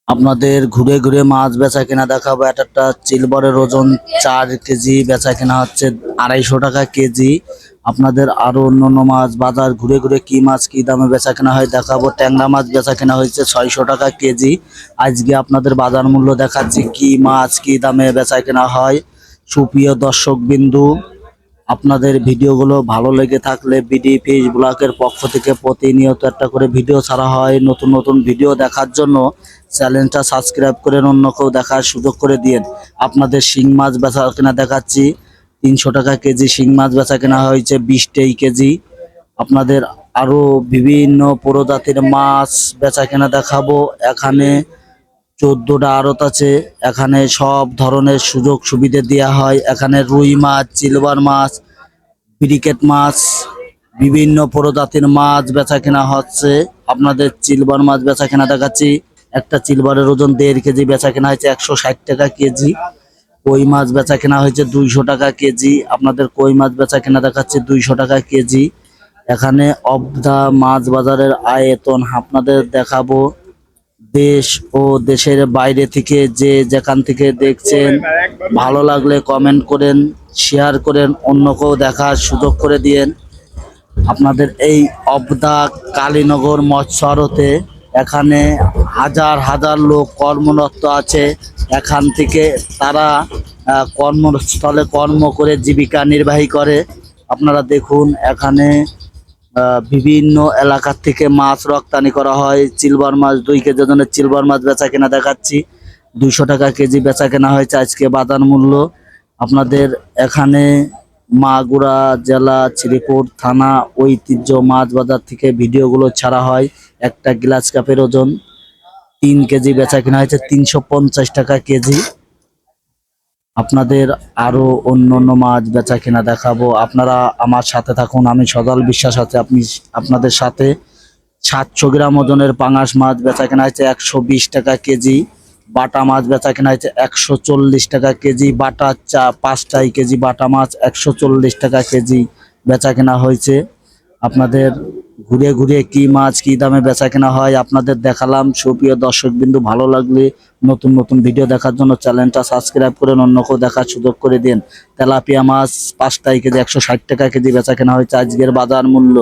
আপনাদের ঘুরে ঘুরে মাছ বেচা কেনা দেখাবো। একটা চিলবরের ওজন 4 কেজি, বেচা কেনা হচ্ছে 250 টাকা কেজি। আপনাদের আরো অন্যান্য মাছ বাজার ঘুরে ঘুরে কি মাছ কি দামে বেচা কেনা হয় দেখাবো। ট্যাংরা মাছ বেচা কেনা হয়েছে 600 টাকা কেজি। আজকে আপনাদের বাজার মূল্য দেখাচ্ছি, কি মাছ কি দামে বেচা কেনা হয়। সুপ্রিয় দর্শক বিন্দু, আপনাদের ভিডিওগুলো ভালো লেগে থাকলে বিডি ফিশ ব্লগের পক্ষ থেকে প্রতিনিয়ত একটা করে ভিডিও ছাড়া হয়। নতুন নতুন ভিডিও দেখার জন্য চ্যানেলটা সাবস্ক্রাইব করে অন্যকেও দেখার সুযোগ করে দিন। আপনাদের শিং মাছ বেচা কেনা দেখাচ্ছি, 300 টাকা কেজি শিং মাছ বেচা কেনা হয়েছে 20 কেজি। আপনাদের আরো বিভিন্ন প্রজাতির মাছ বেচা কেনা দেখাবো। এখানে 14টা আড়ত আছে। এখানে সব ধরনের সুযোগ সুবিধা দেওয়া হয়। এখানে রুই মাছ, সিলভার মাছ, ব্রিকেট মাছ, বিভিন্ন প্রজাতির মাছ বেচা কেনা হচ্ছে। আপনাদের সিলভার মাছ বেচা কেনা দেখাচ্ছি। একটা সিলভারের ওজন 1.5 কেজি, বেচা কেনা হয়েছে 160 টাকা কেজি। কই মাছ বেচা কেনা হয়েছে 200 টাকা কেজি। আপনাদের কই মাছ বেচা কেনা দেখাচ্ছে 200 টাকা কেজি। এখানে অফ দা মাছ বাজারের আয়তন আপনাদের দেখাবো। দেশ ও দেশের বাইরে থেকে যে যেখান থেকে দেখছেন, ভালো লাগলে কমেন্ট করেন, শেয়ার করেন, অন্যকেও দেখার সুযোগ করে দিয়েন। আপনাদের এই অবদা কালীনগর মৎস্য আড়তে এখানে হাজার হাজার লোক কর্মরত আছে। এখান থেকে তারা কর্মস্থলে কর্ম করে জীবিকা নির্বাহী করে। আপনারা দেখুন, এখানে বিভিন্ন এলাকার থেকে মাছ রপ্তানি করা হয়। সিলভার মাছ 2 কেজি ওজনের সিলভার মাছ বেচা কেনা দেখাচ্ছি, 200 টাকা কেজি বেচা কেনা হয়েছে আজকে বাজার মূল্য। আপনাদের এখানে মাগুরা জেলা শ্রীপুর থানা ঐতিহ্য মাছ বাজার থেকে ভিডিওগুলো ছাড়া হয়। একটা গ্লাস কাপের ওজন 3 কেজি, বেচা কেনা হয়েছে 350 টাকা কেজি। আপনাদের আরো অন্যান্য মাছ বেচা কেনা দেখাবো। আপনারা আমার সাথে থাকুন, আমি সদল বিশ্বাস আছে আপনাদের সাথে। 700 গ্রাম ওজনের পাঙাশ মাছ বেচা কেনা হয়েছে 120 টাকা কেজি। বাটা মাছ বেচা কেনা হয়েছে 140 টাকা কেজি। বাটা 5টাই কেজি বাটা মাছ 140 টাকা কেজি বেচা কেনা হয়েছে। আপনাদের ঘুরে ঘুরে কি মাছ কি দামে বেচা কেনা হয় আপনাদের দেখালাম। সুপ্রিয় দর্শক বিন্দু, ভালো লাগলে নতুন নতুন ভিডিও দেখার জন্য চ্যানেলটা সাবস্ক্রাইব করেন, অন্যকেও দেখার সুযোগ করে দিন। তেলাপিয়া মাছ 5টাই কেজি 160 টাকা কেজি বেচা কেনা হয়েছে আজকের বাজার মূল্য।